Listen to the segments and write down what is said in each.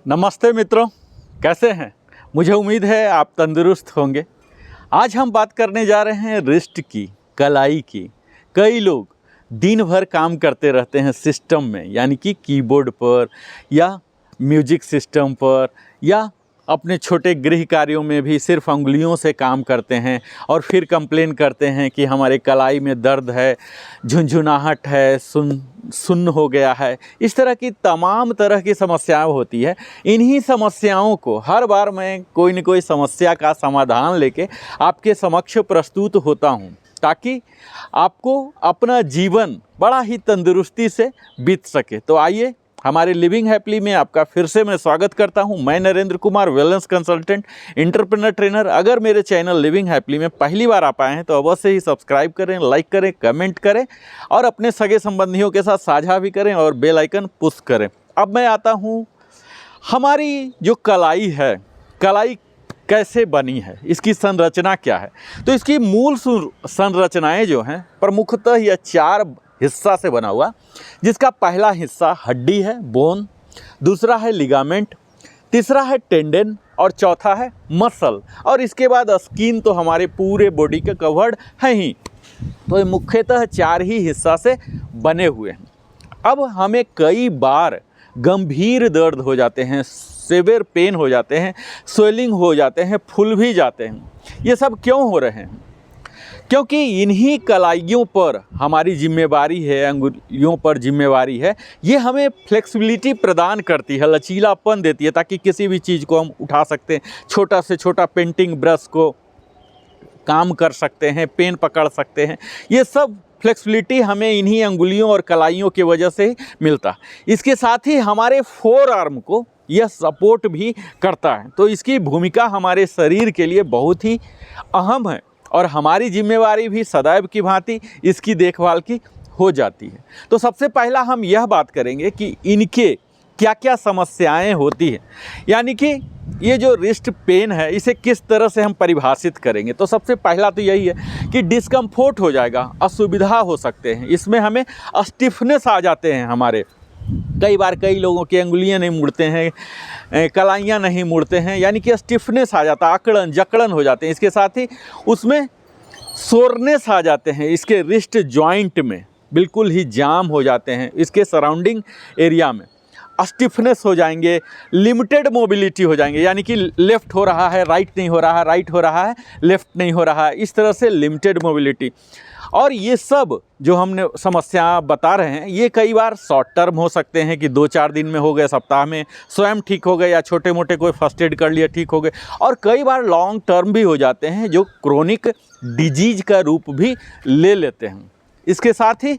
नमस्ते मित्रों, कैसे हैं? मुझे उम्मीद है आप तंदुरुस्त होंगे। आज हम बात करने जा रहे हैं रिस्ट की, कलाई की। कई लोग दिन भर काम करते रहते हैं सिस्टम में, यानी कि कीबोर्ड पर या म्यूजिक सिस्टम पर या अपने छोटे गृह कार्यों में भी सिर्फ अंगुलियों से काम करते हैं और फिर कंप्लेन करते हैं कि हमारे कलाई में दर्द है, झुनझुनाहट है, सुन्न हो गया है। इस तरह की तमाम तरह की समस्याएं होती है। इन्हीं समस्याओं को हर बार मैं कोई न कोई समस्या का समाधान लेके आपके समक्ष प्रस्तुत होता हूं, ताकि आपको अपना जीवन बड़ा ही तंदुरुस्ती से बीत सके। तो आइए, हमारे लिविंग हैप्पीली में आपका फिर से मैं स्वागत करता हूं। मैं Narendra Kumar, wellness consultant, entrepreneur trainer. अगर मेरे चैनल लिविंग हैप्पीली में पहली बार आप आए हैं तो अवश्य ही सब्सक्राइब करें, लाइक करें, कमेंट करें और अपने सगे संबंधियों के साथ साझा भी करें और बेल आइकन पुश करें। अब मैं आता हूं, हमारी जो कलाई है, कलाई कैसे बनी है, इसकी संरचना क्या है। तो इसकी मूल संरचनाएं जो हैं प्रमुखतः यह 4 हिस्सा से बना हुआ, जिसका पहला हिस्सा हड्डी है, बोन, दूसरा है लिगामेंट, तीसरा है टेंडन और चौथा है मसल, और इसके बाद स्किन तो हमारे पूरे बॉडी के कवर्ड है ही। तो ये मुख्यतः 4 ही हिस्सा से बने हुए हैं। अब हमें कई बार गंभीर दर्द हो जाते हैं, सेवियर पेन हो जाते हैं, स्वेलिंग हो जाते हैं, फूल भी जाते हैं। ये सब क्यों हो रहे हैं? क्योंकि इन्हीं कलाइयों पर हमारी जिम्मेवारी है, अंगुलियों पर जिम्मेवारी है। ये हमें फ्लेक्सिबिलिटी प्रदान करती है, लचीलापन देती है, ताकि किसी भी चीज़ को हम उठा सकते हैं। छोटा से छोटा पेंटिंग ब्रश को काम कर सकते हैं, पेन पकड़ सकते हैं। ये सब फ्लेक्सिबिलिटी हमें इन्हीं अंगुलियों और कलाइयों की वजह से ही मिलता है। इसके साथ ही हमारे फोर आर्म को यह सपोर्ट भी करता है। तो इसकी भूमिका हमारे शरीर के लिए बहुत ही अहम है और हमारी जिम्मेवारी भी सदैव की भांति इसकी देखभाल की हो जाती है। तो सबसे पहला हम यह बात करेंगे कि इनके क्या क्या समस्याएं होती हैं, यानी कि ये जो रिस्ट पेन है इसे किस तरह से हम परिभाषित करेंगे। तो सबसे पहला तो यही है कि डिस्कम्फोर्ट हो जाएगा, असुविधा हो सकते हैं, इसमें हमें स्टिफनेस आ जाते हैं। हमारे कई बार कई लोगों की अंगुलियां नहीं मुड़ते हैं, कलाइयाँ नहीं मुड़ते हैं, यानी कि स्टिफनेस आ जाता है, अकड़न जकड़न हो जाते हैं। इसके साथ ही उसमें सोरनेस आ जाते हैं, इसके रिस्ट जॉइंट में बिल्कुल ही जाम हो जाते हैं, इसके सराउंडिंग एरिया में स्टिफनेस हो जाएंगे, लिमिटेड मोबिलिटी हो जाएंगे, यानी कि लेफ़्ट हो रहा है राइट नहीं हो रहा है, राइट हो रहा है लेफ़्ट नहीं हो रहा है, इस तरह से लिमिटेड मोबिलिटी। और ये सब जो हमने समस्या बता रहे हैं ये कई बार शॉर्ट टर्म हो सकते हैं कि 2-4 दिन में हो गए, सप्ताह में स्वयं ठीक हो गए, या छोटे मोटे कोई फर्स्ट एड कर लिया ठीक हो गए। और कई बार लॉन्ग टर्म भी हो जाते हैं जो क्रोनिक डिजीज का रूप भी ले लेते हैं। इसके साथ ही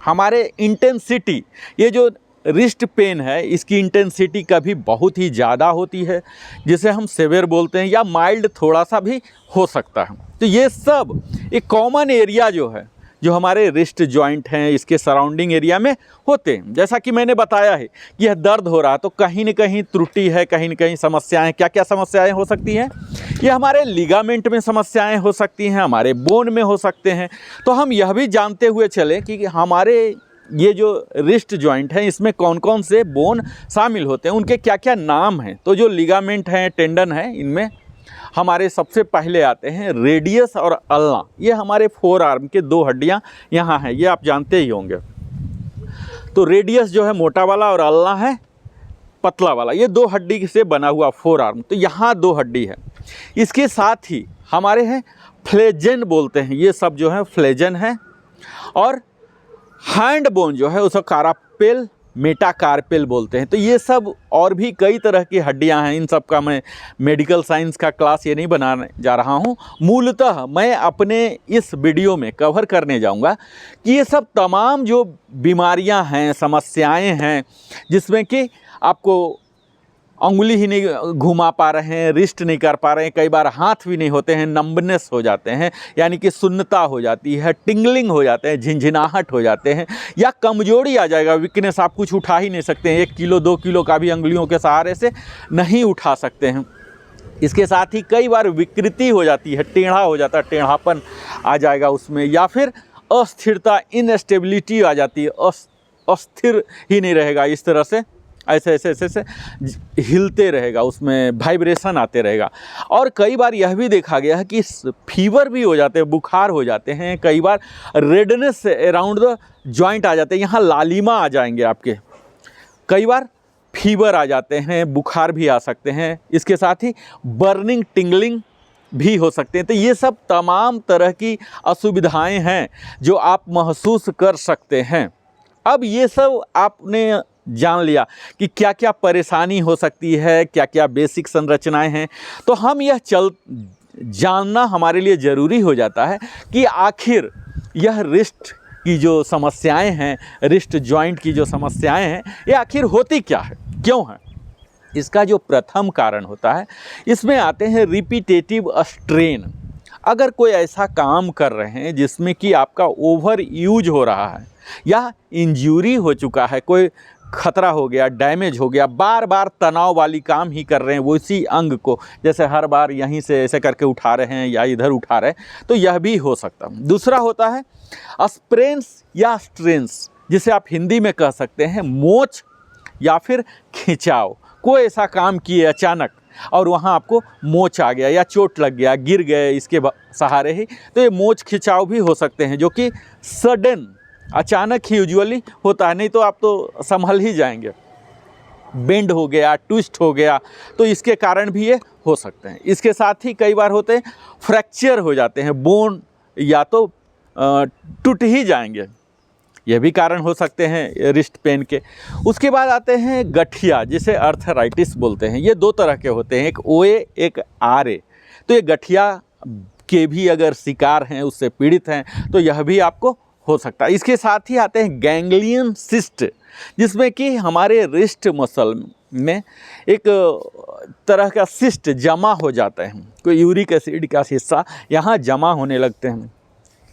हमारे इंटेंसिटी, ये जो रिस्ट पेन है इसकी इंटेंसिटी कभी बहुत ही ज़्यादा होती है, जिसे हम सेवियर बोलते हैं, या माइल्ड थोड़ा सा भी हो सकता है। तो ये सब एक कॉमन एरिया जो है, जो हमारे रिस्ट जॉइंट हैं इसके सराउंडिंग एरिया में होते हैं। जैसा कि मैंने बताया है कि यह दर्द हो रहा है तो कहीं न कहीं त्रुटि है, कहीं न कहीं समस्याएं। क्या क्या समस्याएं हो सकती हैं? ये हमारे लिगामेंट में समस्याएं हो सकती हैं, हमारे बोन में हो सकते हैं। तो हम यह भी जानते हुए चले कि हमारे ये जो रिस्ट जॉइंट है इसमें कौन कौन से बोन शामिल होते हैं, उनके क्या क्या नाम हैं। तो जो लिगामेंट हैं, टेंडन है, इनमें हमारे सबसे पहले आते हैं रेडियस और अल्ना। ये हमारे फोर आर्म के 2 हड्डियां यहाँ हैं, ये आप जानते ही होंगे। तो रेडियस जो है मोटा वाला और अल्ना है पतला वाला, ये 2 हड्डी से बना हुआ फोर आर्म। तो यहाँ 2 हड्डी है। इसके साथ ही हमारे हैं फ्लेजन बोलते हैं, ये सब जो है फ्लेजन है। और हैंड बोन जो है उसको कारापेल, मेटाकार्पेल बोलते हैं। तो ये सब और भी कई तरह की हड्डियां हैं। इन सब का मैं मेडिकल साइंस का क्लास ये नहीं बनाने जा रहा हूं। मूलतः मैं अपने इस वीडियो में कवर करने जाऊंगा कि ये सब तमाम जो बीमारियां हैं, समस्याएं हैं, जिसमें कि आपको अंगुली ही नहीं घुमा पा रहे हैं, रिस्ट नहीं कर पा रहे हैं, कई बार हाथ भी नहीं होते हैं, नंबनेस हो जाते हैं, यानी कि सुन्नता हो जाती है, टिंगलिंग हो जाते हैं, झिनझिनाहट हो जाते हैं, या कमजोरी आ जाएगा, वीकनेस, आप कुछ उठा ही नहीं सकते हैं, 1 किलो 2 किलो का भी अंगुलियों के सहारे से नहीं उठा सकते हैं। इसके साथ ही कई बार विकृति हो जाती है, टेढ़ा हो जाता है, टेढ़ापन आ जाएगा उसमें, या फिर अस्थिरता, इनस्टेबिलिटी आ जाती है, अस्थिर ही नहीं रहेगा, इस तरह से ऐसे ऐसे ऐसे ऐसे हिलते रहेगा, उसमें वाइब्रेशन आते रहेगा। और कई बार यह भी देखा गया है कि फीवर भी हो जाते हैं, बुखार हो जाते हैं, कई बार रेडनेस अराउंड द जॉइंट आ जाते हैं, यहाँ लालिमा आ जाएंगे आपके, कई बार फीवर आ जाते हैं, बुखार भी आ सकते हैं, इसके साथ ही बर्निंग टिंगलिंग भी हो सकते हैं। तो ये सब तमाम तरह की असुविधाएं हैं जो आप महसूस कर सकते हैं। अब ये सब आपने जान लिया कि क्या क्या परेशानी हो सकती है, क्या क्या बेसिक संरचनाएं हैं, तो हम यह जानना हमारे लिए ज़रूरी हो जाता है कि आखिर यह रिस्ट की जो समस्याएं हैं, रिस्ट जॉइंट की जो समस्याएं हैं, ये आखिर होती क्या है, क्यों है। इसका जो प्रथम कारण होता है, इसमें आते हैं रिपीटेटिव स्ट्रेन। अगर कोई ऐसा काम कर रहे हैं जिसमें कि आपका ओवर यूज हो रहा है या इंजरी हो चुका है, कोई खतरा हो गया, डैमेज हो गया, बार बार तनाव वाली काम ही कर रहे हैं वो इसी अंग को, जैसे हर बार यहीं से ऐसे करके उठा रहे हैं या इधर उठा रहे हैं, तो यह भी हो सकता है। दूसरा होता है स्प्रेन्स या स्ट्रेन्स, जिसे आप हिंदी में कह सकते हैं मोच या फिर खिंचाव। कोई ऐसा काम किए अचानक और वहाँ आपको मोच आ गया या चोट लग गया, गिर गए इसके सहारे ही, तो ये मोच खिंचाव भी हो सकते हैं, जो कि सडन अचानक ही यूजुअली होता है, नहीं तो आप तो संभल ही जाएंगे। बेंड हो गया, ट्विस्ट हो गया, तो इसके कारण भी ये हो सकते हैं। इसके साथ ही कई बार होते हैं फ्रैक्चर हो जाते हैं, बोन या तो टूट ही जाएंगे, यह भी कारण हो सकते हैं रिस्ट पेन के। उसके बाद आते हैं गठिया, जिसे अर्थराइटिस बोलते हैं। ये दो तरह के होते हैं, एक ओए एक आरए। तो ये गठिया के भी अगर शिकार हैं, उससे पीड़ित हैं, तो यह भी आपको हो सकता है। इसके साथ ही आते हैं गैंग्लियन सिस्ट, जिसमें कि हमारे रिस्ट मसल में एक तरह का सिस्ट जमा हो जाता है, कोई यूरिक एसिड का हिस्सा यहाँ जमा होने लगते हैं।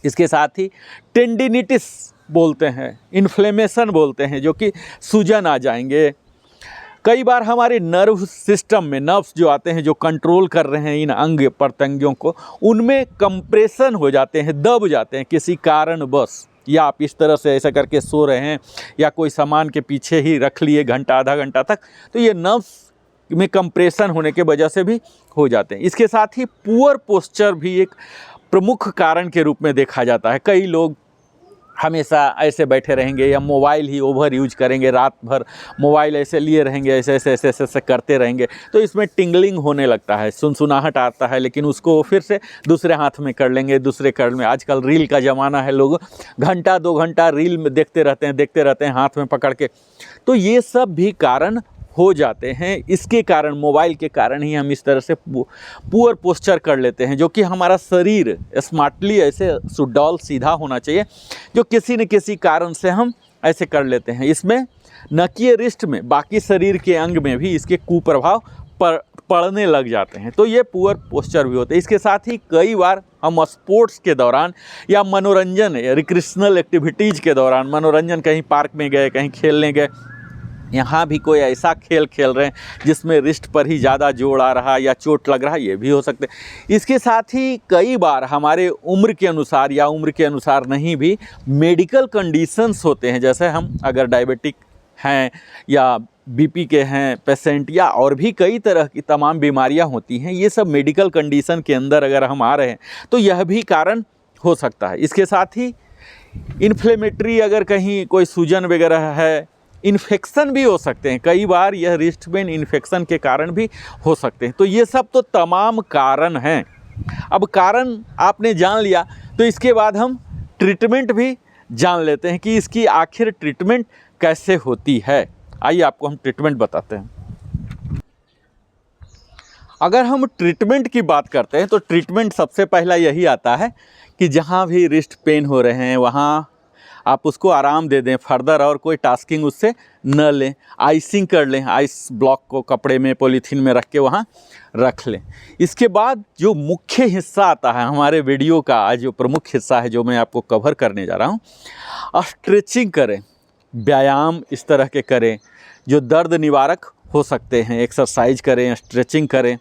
इसके साथ ही टेंडिनिटिस बोलते हैं, इन्फ्लेमेशन बोलते हैं, जो कि सूजन आ जाएंगे। कई बार हमारे नर्व सिस्टम में नर्व्स जो आते हैं, जो कंट्रोल कर रहे हैं इन अंग प्रत्यंगों को, उनमें कंप्रेशन हो जाते हैं, दब जाते हैं किसी कारणवश, या आप इस तरह से ऐसा करके सो रहे हैं या कोई सामान के पीछे ही रख लिए घंटा आधा घंटा तक, तो ये नर्व्स में कंप्रेशन होने के वजह से भी हो जाते हैं। इसके साथ ही पुअर पोस्चर भी एक प्रमुख कारण के रूप में देखा जाता है। कई लोग हमेशा ऐसे बैठे रहेंगे या मोबाइल ही ओवर यूज करेंगे, रात भर मोबाइल ऐसे लिए रहेंगे, ऐसे ऐसे ऐसे ऐसे ऐसे करते रहेंगे, तो इसमें टिंगलिंग होने लगता है, सुनसुनाहट आता है, लेकिन उसको फिर से दूसरे हाथ में कर लेंगे, दूसरे कर में। आजकल रील का ज़माना है, लोग घंटा 2 घंटा रील में देखते रहते हैं हाथ में पकड़ के। तो ये सब भी कारण हो जाते हैं। इसके कारण, मोबाइल के कारण ही हम इस तरह से पुअर पोस्चर कर लेते हैं, जो कि हमारा शरीर स्मार्टली ऐसे सुडौल सीधा होना चाहिए, जो किसी न किसी कारण से हम ऐसे कर लेते हैं। इसमें न कि रिस्ट में, बाकी शरीर के अंग में भी इसके कुप्रभाव पड़ने लग जाते हैं। तो ये पुअर पोस्चर भी होते हैं। इसके साथ ही कई बार हम स्पोर्ट्स के दौरान या मनोरंजन रिक्रिएशनल एक्टिविटीज़ के दौरान, मनोरंजन, कहीं पार्क में गए, कहीं खेलने गए, यहाँ भी कोई ऐसा खेल खेल रहे हैं जिसमें रिस्ट पर ही ज़्यादा जोर आ रहा या चोट लग रहा, ये भी हो सकते हैं। इसके साथ ही कई बार हमारे उम्र के अनुसार या उम्र के अनुसार नहीं भी मेडिकल कंडीशंस होते हैं, जैसे हम अगर डायबिटिक हैं या बीपी के हैं पेशेंट, या और भी कई तरह की तमाम बीमारियां होती हैं, ये सब मेडिकल कंडीशन के अंदर अगर हम आ रहे हैं तो यह भी कारण हो सकता है। इसके साथ ही इन्फ्लेमेटरी, अगर कहीं कोई सूजन वगैरह है, इन्फेक्शन भी हो सकते हैं। कई बार यह रिस्ट पेन इन्फेक्शन के कारण भी हो सकते हैं। तो ये सब तो तमाम कारण हैं। अब कारण आपने जान लिया, तो इसके बाद हम ट्रीटमेंट भी जान लेते हैं कि इसकी आखिर ट्रीटमेंट कैसे होती है। आइए आपको हम ट्रीटमेंट बताते हैं। अगर हम ट्रीटमेंट की बात करते हैं तो ट्रीटमेंट सबसे पहला यही आता है कि जहाँ भी रिस्ट पेन हो रहे हैं वहाँ आप उसको आराम दे दें, फर्दर और कोई टास्किंग उससे न लें, आइसिंग कर लें, आइस ब्लॉक को कपड़े में पॉलीथीन में रख के वहाँ रख लें। इसके बाद जो मुख्य हिस्सा आता है हमारे वीडियो का, आज जो प्रमुख हिस्सा है जो मैं आपको कवर करने जा रहा हूँ, स्ट्रेचिंग करें, व्यायाम इस तरह के करें जो दर्द निवारक हो सकते हैं, एक्सरसाइज करें, स्ट्रेचिंग करें।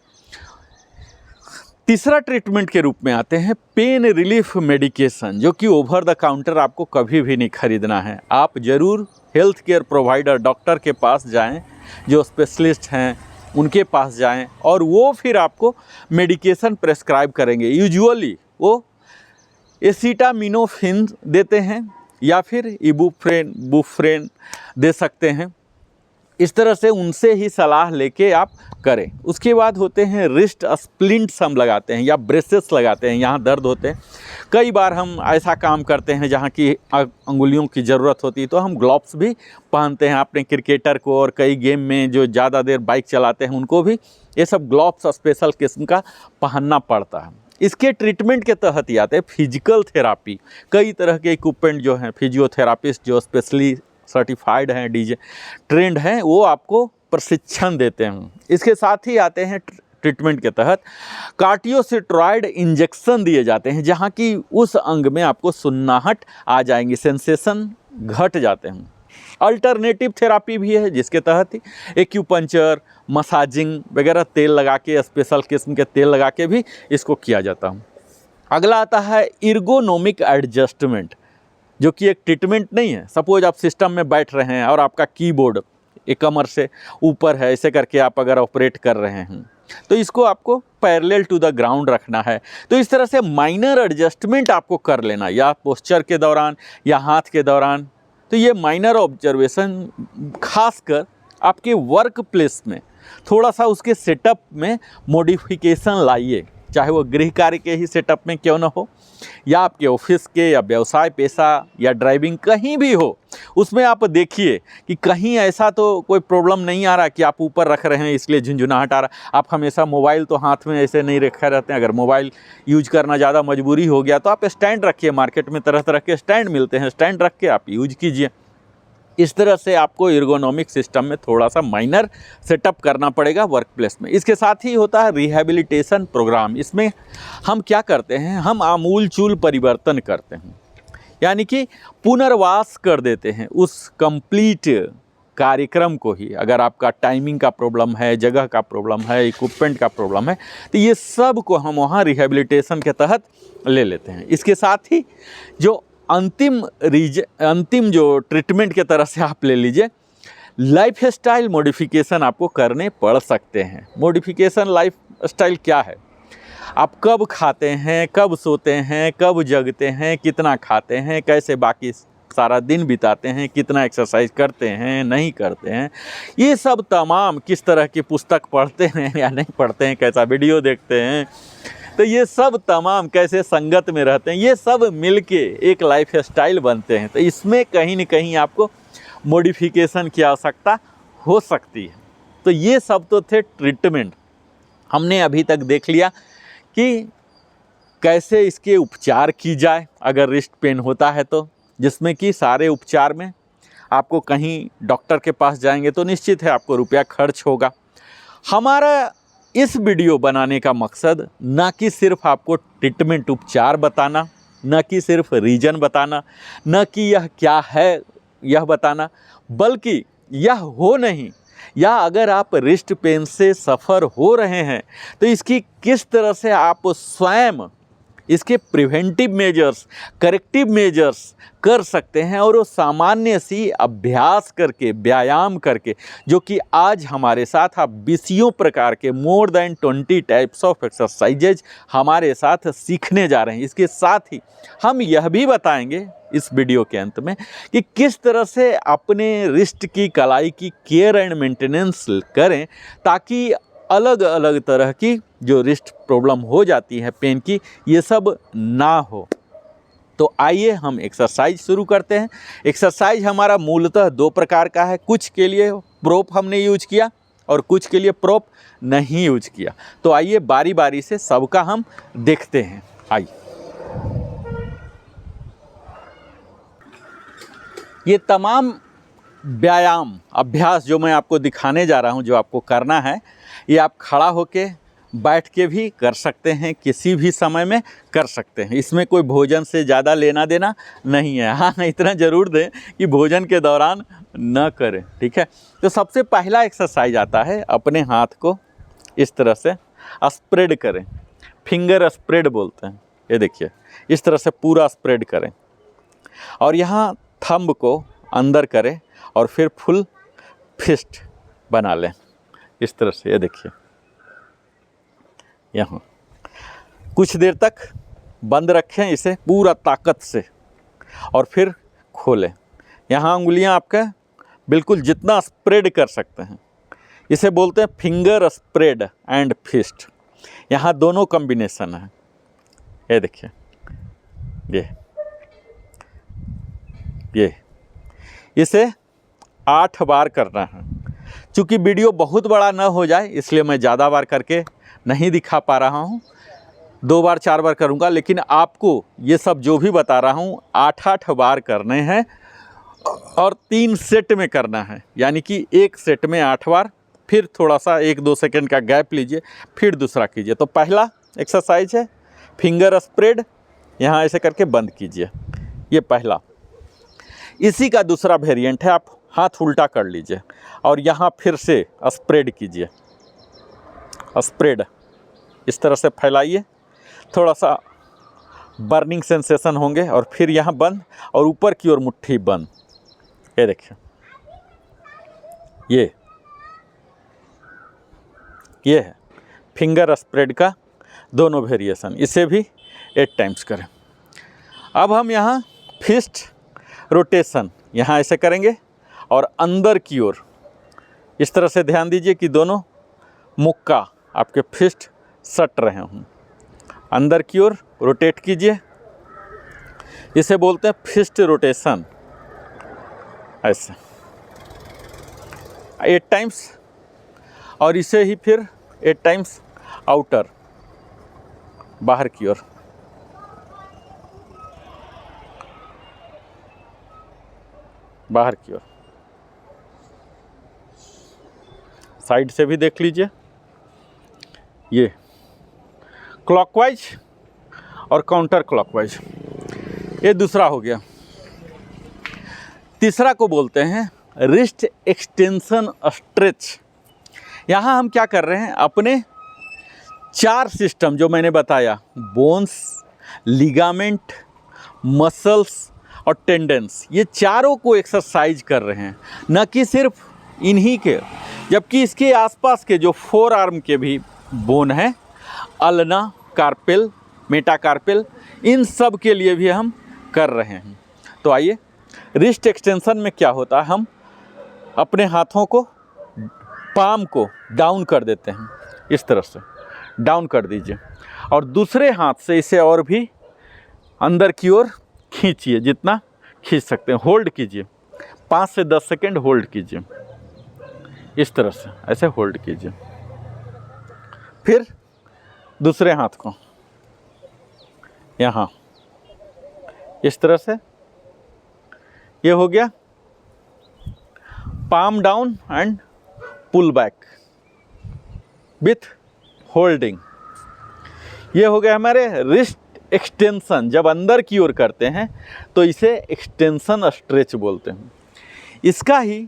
तीसरा ट्रीटमेंट के रूप में आते हैं पेन रिलीफ मेडिकेशन, जो कि ओवर द काउंटर आपको कभी भी नहीं खरीदना है। आप ज़रूर हेल्थ केयर प्रोवाइडर डॉक्टर के पास जाएं, जो स्पेशलिस्ट हैं उनके पास जाएं, और वो फिर आपको मेडिकेशन प्रेस्क्राइब करेंगे। यूजुअली वो एसिटामिनोफेन देते हैं या फिर इबुप्रोफेन बुप्रोफेन दे सकते हैं। इस तरह से उनसे ही सलाह लेके आप करें। उसके बाद होते हैं रिस्ट स्प्लिंट्स हम लगाते हैं या ब्रेसेस लगाते हैं, यहाँ दर्द होते हैं। कई बार हम ऐसा काम करते हैं जहाँ की अंगुलियों की ज़रूरत होती है, तो हम ग्लव्स भी पहनते हैं। आपने क्रिकेटर को और कई गेम में जो ज़्यादा देर बाइक चलाते हैं उनको भी ये सब ग्लव्स स्पेशल किस्म का पहनना पड़ता है। इसके ट्रीटमेंट के तहत ही आते हैं फिजिकल थेरापी। कई तरह के इक्विपमेंट जो हैं, फिजियोथेरापिस्ट जो स्पेशली सर्टिफाइड हैं, डीजे ट्रेंड हैं, वो आपको प्रशिक्षण देते हैं। इसके साथ ही आते हैं ट्रीटमेंट के तहत कार्टियोस्टेरॉइड इंजेक्शन दिए जाते हैं, जहाँ की उस अंग में आपको सुन्नाहट आ जाएंगी, सेंसेशन घट जाते हैं। अल्टरनेटिव थेरापी भी है, जिसके तहत ही एक्यूपंक्चर, मसाजिंग वगैरह तेल लगा के, स्पेशल किस्म के तेल लगा के भी इसको किया जाता है। अगला आता है एर्गोनोमिक एडजस्टमेंट, जो कि एक ट्रीटमेंट नहीं है। सपोज आप सिस्टम में बैठ रहे हैं और आपका कीबोर्ड एक कमर से ऊपर है, ऐसे करके आप अगर ऑपरेट कर रहे हैं तो इसको आपको पैरेलल टू द ग्राउंड रखना है। तो इस तरह से माइनर एडजस्टमेंट आपको कर लेना, या पोस्चर के दौरान या हाथ के दौरान। तो ये माइनर ऑब्जर्वेशन खासकर आपके वर्क प्लेस में थोड़ा सा उसके सेटअप में मॉडिफिकेशन लाइए, चाहे वो गृह कार्य के ही सेटअप में क्यों ना हो, या आपके ऑफिस के या व्यवसाय पेशा या ड्राइविंग कहीं भी हो, उसमें आप देखिए कि कहीं ऐसा तो कोई प्रॉब्लम नहीं आ रहा कि आप ऊपर रख रहे हैं इसलिए झुंझुनाहट आ रहा। आप हमेशा मोबाइल तो हाथ में ऐसे नहीं रखे रहते हैं। अगर मोबाइल यूज करना ज़्यादा मजबूरी हो गया तो आप स्टैंड रखिए, मार्केट में तरह तरह के स्टैंड मिलते हैं, स्टैंड रख के आप यूज कीजिए। इस तरह से आपको एर्गोनॉमिक सिस्टम में थोड़ा सा माइनर सेटअप करना पड़ेगा वर्क प्लेस में। इसके साथ ही होता है रिहैबिलिटेशन प्रोग्राम। इसमें हम क्या करते हैं, हम आमूलचूल परिवर्तन करते हैं, यानी कि पुनर्वास कर देते हैं उस कंप्लीट कार्यक्रम को ही। अगर आपका टाइमिंग का प्रॉब्लम है, जगह का प्रॉब्लम है, इक्विपमेंट का प्रॉब्लम है, तो ये सब को हम वहाँ रिहैबिलिटेशन के तहत ले लेते हैं। इसके साथ ही जो अंतिम जो ट्रीटमेंट के तरह से आप ले लीजिए, लाइफ स्टाइल मॉडिफिकेशन आपको करने पड़ सकते हैं। मॉडिफिकेशन लाइफ स्टाइल क्या है? आप कब खाते हैं, कब सोते हैं, कब जगते हैं, कितना खाते हैं, कैसे बाकी सारा दिन बिताते हैं, कितना एक्सरसाइज करते हैं, नहीं करते हैं, ये सब तमाम, किस तरह की पुस्तक पढ़ते हैं या नहीं पढ़ते हैं, कैसा वीडियो देखते हैं, तो ये सब तमाम कैसे संगत में रहते हैं, ये सब मिलके एक लाइफ स्टाइल बनते हैं। तो इसमें कहीं न कहीं आपको मॉडिफिकेशन की आवश्यकता हो सकती है। तो ये सब तो थे ट्रीटमेंट। हमने अभी तक देख लिया कि कैसे इसके उपचार की जाए अगर रिस्ट पेन होता है तो, जिसमें कि सारे उपचार में आपको कहीं डॉक्टर के पास जाएंगे तो निश्चित है आपको रुपया खर्च होगा। हमारा इस वीडियो बनाने का मकसद ना कि सिर्फ आपको ट्रीटमेंट उपचार बताना, न कि सिर्फ रीजन बताना, न कि यह क्या है यह बताना, बल्कि यह हो नहीं, या अगर आप रिस्ट पेन से सफ़र हो रहे हैं तो इसकी किस तरह से आप स्वयं इसके प्रिवेंटिव मेजर्स, करेक्टिव मेजर्स कर सकते हैं, और वो सामान्य सी अभ्यास करके, व्यायाम करके, जो कि आज हमारे साथ आप 20 प्रकार के more than 20 types of exercises हमारे साथ सीखने जा रहे हैं। इसके साथ ही हम यह भी बताएंगे इस वीडियो के अंत में कि किस तरह से अपने रिस्ट की कलाई की केयर एंड मेंटेनेंस करें, ताकि अलग अलग तरह की जो रिस्ट प्रॉब्लम हो जाती है पेन की, ये सब ना हो। तो आइए हम एक्सरसाइज शुरू करते हैं। एक्सरसाइज हमारा मूलतः 2 प्रकार का है। कुछ के लिए प्रोप हमने यूज किया और कुछ के लिए प्रोप नहीं यूज किया। तो आइए बारी बारी से सबका हम देखते हैं। आइए, ये तमाम व्यायाम अभ्यास जो मैं आपको दिखाने जा रहा हूँ, जो आपको करना है, ये आप खड़ा होके, बैठ के भी कर सकते हैं, किसी भी समय में कर सकते हैं। इसमें कोई भोजन से ज़्यादा लेना देना नहीं है। हाँ, इतना ज़रूर दें कि भोजन के दौरान न करें, ठीक है। तो सबसे पहला एक्सरसाइज आता है, अपने हाथ को इस तरह से स्प्रेड करें, फिंगर स्प्रेड बोलते हैं। ये देखिए, इस तरह से पूरा स्प्रेड करें और यहाँ थंब को अंदर करें और फिर फुल फिस्ट बना लें इस तरह से। ये देखिए, यहाँ कुछ देर तक बंद रखें इसे पूरा ताकत से और फिर खोलें। यहाँ उंगलियां आपका बिल्कुल जितना स्प्रेड कर सकते हैं, इसे बोलते हैं फिंगर स्प्रेड एंड फिस्ट। यहाँ दोनों कॉम्बिनेशन है। ये देखिए, ये इसे 8 बार करना है। चूँकि वीडियो बहुत बड़ा ना हो जाए इसलिए मैं ज़्यादा बार करके नहीं दिखा पा रहा हूँ, 2 बार 4 बार करूँगा, लेकिन आपको ये सब जो भी बता रहा हूँ 8-8 बार करने हैं और 3 सेट में करना है। यानी कि एक सेट में 8 बार, फिर थोड़ा सा 1-2 सेकंड का गैप लीजिए, फिर दूसरा कीजिए। तो पहला एक्सरसाइज है फिंगर स्प्रेड, यहाँ ऐसे करके बंद कीजिए, ये पहला। इसी का दूसरा वेरिएंट है, आप हाथ उल्टा कर लीजिए और यहाँ फिर से स्प्रेड कीजिए। स्प्रेड इस तरह से फैलाइए, थोड़ा सा बर्निंग सेंसेशन होंगे और फिर यहाँ बंद और ऊपर की ओर मुट्ठी बंद। ये देखिए, ये है फिंगर स्प्रेड का दोनों वेरिएशन। इसे भी 8 टाइम्स करें। अब हम यहाँ फिस्ट रोटेशन यहाँ ऐसे करेंगे और अंदर की ओर इस तरह से ध्यान दीजिए कि दोनों मुक्का आपके फिस्ट सट रहे हों। अंदर की ओर रोटेट कीजिए, इसे बोलते हैं फिस्ट रोटेशन। ऐसे 8 टाइम्स और इसे ही फिर 8 टाइम्स आउटर, बाहर की ओर। बाहर की ओर साइड से भी देख लीजिए। ये क्लॉकवाइज और काउंटर क्लॉकवाइज, ये दूसरा हो गया। तीसरा को बोलते हैं रिस्ट एक्सटेंशन स्ट्रेच। यहाँ हम क्या कर रहे हैं, अपने 4 सिस्टम जो मैंने बताया, बोन्स, लिगामेंट, मसल्स और टेंडेंस, ये चारों को एक्सरसाइज कर रहे हैं, न कि सिर्फ इन्हीं के, जबकि इसके आसपास के जो 4 आर्म के भी बोन हैं, अल्ना, कार्पेल, मेटाकार्पेल, इन सब के लिए भी हम कर रहे हैं। तो आइए, रिस्ट एक्सटेंशन में क्या होता है, हम अपने हाथों को, पाम को डाउन कर देते हैं, इस तरह से डाउन कर दीजिए और दूसरे हाथ से इसे और भी अंदर की ओर खींचिए, जितना खींच सकते हैं। होल्ड कीजिए, 5 से 10 सेकेंड होल्ड कीजिए, इस तरह से ऐसे होल्ड कीजिए। फिर दूसरे हाथ को यहाँ इस तरह से, ये हो गया palm down and pull back with holding. ये हो गया हमारे रिस्ट एक्सटेंशन। जब अंदर की ओर करते हैं तो इसे एक्सटेंशन स्ट्रेच बोलते हैं। इसका ही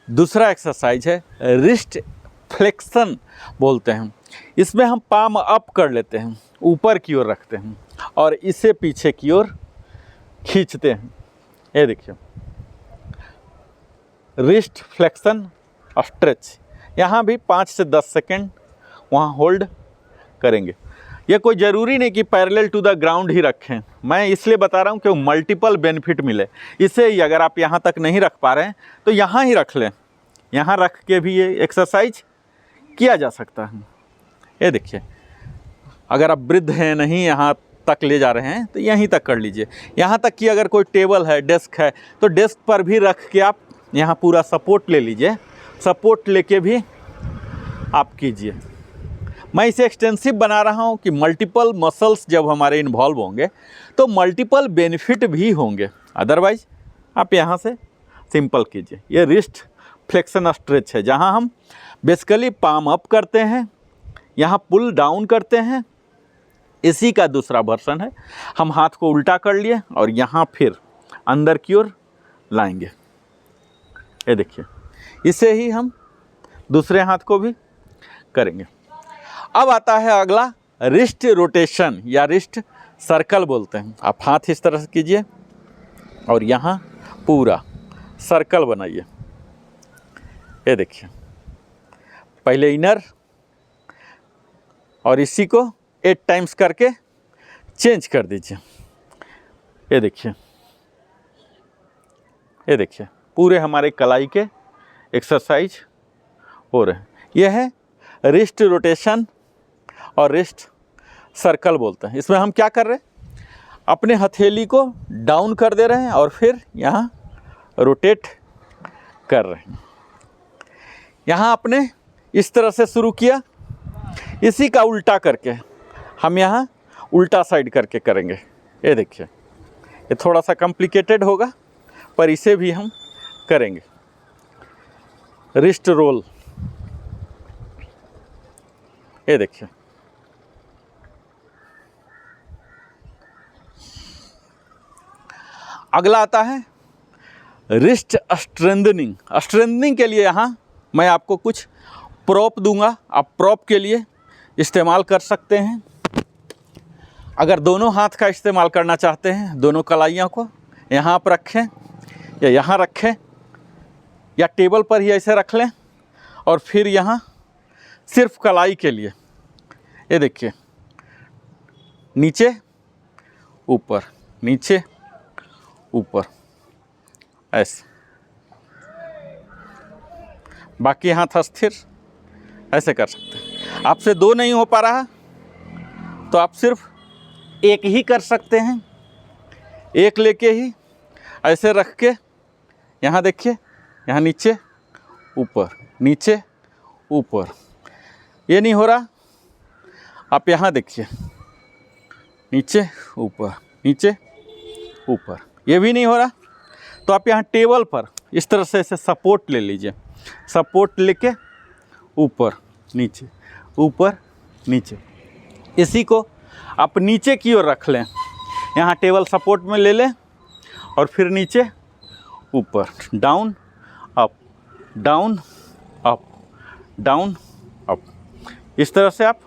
दूसरा एक्सरसाइज है रिस्ट फ्लेक्शन बोलते हैं। इसमें हम पाम अप कर लेते हैं, ऊपर की ओर रखते हैं और इसे पीछे की ओर खींचते हैं। ये देखिए, रिस्ट फ्लेक्शन स्ट्रेच। यहाँ भी 5 से 10 सेकेंड वहाँ होल्ड करेंगे। ये कोई ज़रूरी नहीं कि पैरेलल टू द ग्राउंड ही रखें, मैं इसलिए बता रहा हूँ कि मल्टीपल बेनिफिट मिले। इसे ही अगर आप यहाँ तक नहीं रख पा रहे हैं तो यहाँ ही रख लें, यहाँ रख के भी ये एक्सरसाइज किया जा सकता है। ये देखिए, अगर आप वृद्ध हैं, नहीं यहाँ तक ले जा रहे हैं तो यहीं तक कर लीजिए। यहाँ तक कि अगर कोई टेबल है, डेस्क है, तो डेस्क पर भी रख के आप यहाँ पूरा सपोर्ट ले लीजिए, सपोर्ट लेके भी आप कीजिए। मैं इसे एक्सटेंसिव बना रहा हूँ कि मल्टीपल मसल्स जब हमारे इन्वॉल्व होंगे तो मल्टीपल बेनिफिट भी होंगे। अदरवाइज आप यहाँ से सिंपल कीजिए। ये रिस्ट फ्लेक्शन स्ट्रेच है, जहाँ हम बेसिकली पाम अप करते हैं, यहाँ पुल डाउन करते हैं। इसी का दूसरा वर्जन है, हम हाथ को उल्टा कर लिए और यहाँ फिर अंदर की ओर लाएंगे। ये देखिए, इसे ही हम दूसरे हाथ को भी करेंगे। अब आता है अगला रिस्ट रोटेशन या रिस्ट सर्कल बोलते हैं। आप हाथ इस तरह से कीजिए और यहाँ पूरा सर्कल बनाइए। ये देखिए, पहले इनर और इसी को 8 टाइम्स करके चेंज कर दीजिए। ये देखिए, ये देखिए, पूरे हमारे कलाई के एक्सरसाइज हो रहे हैं। यह है रिस्ट रोटेशन और रिस्ट सर्कल बोलते हैं। इसमें हम क्या कर रहे हैं, अपने हथेली को डाउन कर दे रहे हैं और फिर यहाँ रोटेट कर रहे हैं। यहाँ आपने इस तरह से शुरू किया, इसी का उल्टा करके हम यहाँ उल्टा साइड करके करेंगे। ये देखिए, ये थोड़ा सा कॉम्प्लिकेटेड होगा पर इसे भी हम करेंगे। रिस्ट रोल, ये देखिए, अगला आता है रिस्ट स्ट्रेंथनिंग। स्ट्रेंथनिंग के लिए यहाँ मैं आपको कुछ प्रॉप दूंगा, आप प्रॉप के लिए इस्तेमाल कर सकते हैं। अगर दोनों हाथ का इस्तेमाल करना चाहते हैं, दोनों कलाइयों को यहाँ पर रखें या यहाँ रखें या टेबल पर ही ऐसे रख लें और फिर यहाँ सिर्फ कलाई के लिए, ये देखिए, नीचे ऊपर, नीचे ऊपर, ऐसे। बाकी हाथ अस्थिर ऐसे कर सकते हैं। आपसे 2 नहीं हो पा रहा तो आप सिर्फ 1 ही कर सकते हैं। 1 लेके ही ऐसे रख के यहाँ देखिए, यहाँ नीचे ऊपर, नीचे ऊपर। ये नहीं हो रहा, आप यहाँ देखिए, नीचे ऊपर, नीचे ऊपर। ये भी नहीं हो रहा तो आप यहाँ टेबल पर इस तरह से ऐसे सपोर्ट ले लीजिए। सपोर्ट लेके ऊपर नीचे, ऊपर नीचे। इसी को आप नीचे की ओर रख लें, यहाँ टेबल सपोर्ट में ले लें और फिर नीचे ऊपर, down up, down up, down up. इस तरह से आप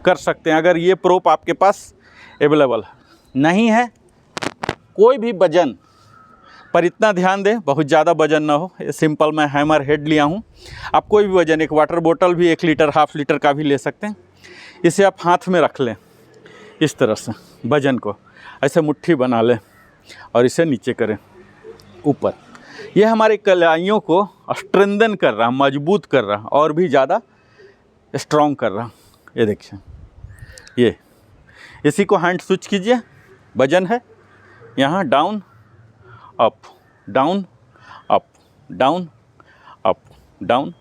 कर सकते हैं अगर ये प्रोप आपके पास अवेलेबल नहीं है। कोई भी वजन पर इतना ध्यान दें, बहुत ज़्यादा वजन ना हो। सिंपल मैं हैमर हेड लिया हूँ। आप कोई भी वजन, एक वाटर बोतल भी 1 लीटर, हाफ लीटर का भी ले सकते हैं। इसे आप हाथ में रख लें, इस तरह से वजन को ऐसे मुट्ठी बना लें और इसे नीचे करें ऊपर। ये हमारे कलाइयों को स्ट्रेंथन कर रहा, मजबूत कर रहा और भी ज़्यादा स्ट्रॉन्ग कर रहा। ये देखिए, ये इसी को हैंड स्विच कीजिए। वजन है यहाँ, down up, down up, down up, down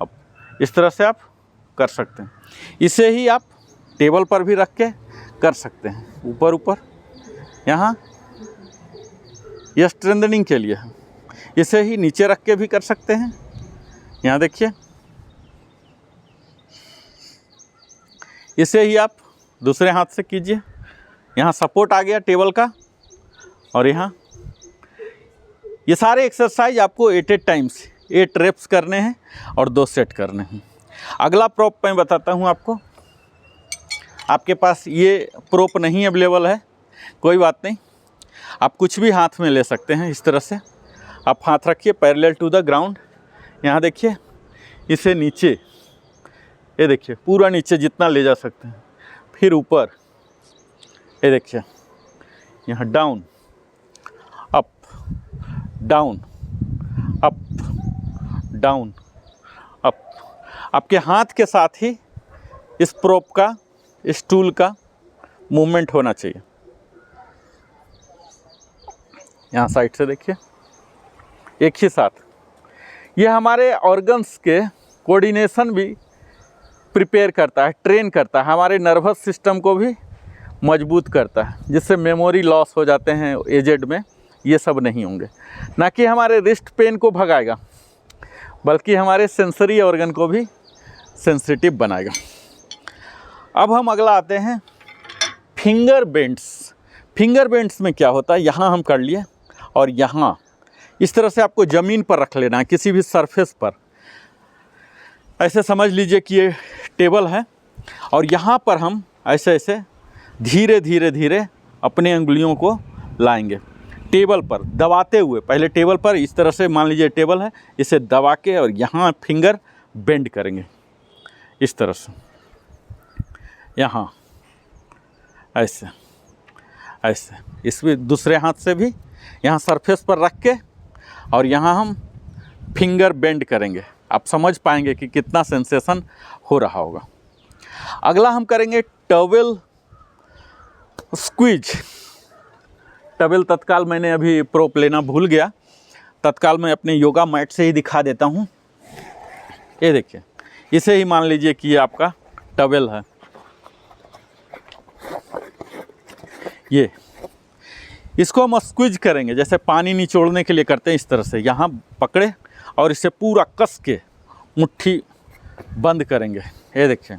up. इस तरह से आप कर सकते हैं। इसे ही आप टेबल पर भी रख के कर सकते हैं, ऊपर ऊपर। यहाँ यह स्ट्रेंथनिंग के लिए है। इसे ही नीचे रख के भी कर सकते हैं। यहाँ देखिए, इसे ही आप दूसरे हाथ से कीजिए। यहाँ सपोर्ट आ गया टेबल का और यहाँ ये सारे एक्सरसाइज आपको 8 टाइम्स 8 रेप्स करने हैं और 2 सेट करने हैं। अगला प्रोप मैं बताता हूँ आपको। आपके पास ये प्रोप नहीं अवेलेबल है, कोई बात नहीं, आप कुछ भी हाथ में ले सकते हैं। इस तरह से आप हाथ रखिए पैरेलल टू द ग्राउंड। यहाँ देखिए, इसे नीचे, ये देखिए, पूरा नीचे जितना ले जा सकते हैं। फिर ऊपर, ये देखिए, यहाँ down up, down up, down up. आपके हाथ के साथ ही इस प्रोप का, इस टूल का मूवमेंट होना चाहिए। यहाँ साइड से देखिए, एक ही साथ। ये हमारे ऑर्गन्स के कोऑर्डिनेशन भी प्रिपेयर करता है, ट्रेन करता है। हमारे नर्वस सिस्टम को भी मजबूत करता है, जिससे मेमोरी लॉस हो जाते हैं एजेड में, ये सब नहीं होंगे। ना कि हमारे रिस्ट पेन को भगाएगा, बल्कि हमारे सेंसरी ऑर्गन को भी सेंसिटिव बनाएगा। अब हम अगला आते हैं फिंगर बेंड्स। फिंगर बेंड्स में क्या होता है, यहाँ हम कर लिए और यहाँ इस तरह से आपको ज़मीन पर रख लेना है, किसी भी सरफेस पर। ऐसे समझ लीजिए कि ये टेबल है और यहाँ पर हम ऐसे ऐसे धीरे धीरे धीरे अपने अंगुलियों को लाएंगे टेबल पर दबाते हुए। पहले टेबल पर इस तरह से, मान लीजिए टेबल है, इसे दबा के और यहाँ फिंगर बेंड करेंगे इस तरह से, यहाँ ऐसे ऐसे। इसमें दूसरे हाथ से भी यहाँ सरफेस पर रख के और यहाँ हम फिंगर बेंड करेंगे। आप समझ पाएंगे कि कितना सेंसेशन हो रहा होगा। अगला हम करेंगे टॉवेल स्क्वीज। टॉवेल तत्काल मैंने अभी प्रोप लेना भूल गया, तत्काल मैं अपने योगा मैट से ही दिखा देता हूँ। ये देखिए, इसे ही मान लीजिए कि ये आपका टॉवेल है। ये इसको हम स्क्वीज करेंगे, जैसे पानी निचोड़ने के लिए करते हैं इस तरह से। यहाँ पकड़े और इसे पूरा कस के मुट्ठी बंद करेंगे। ये देखिए,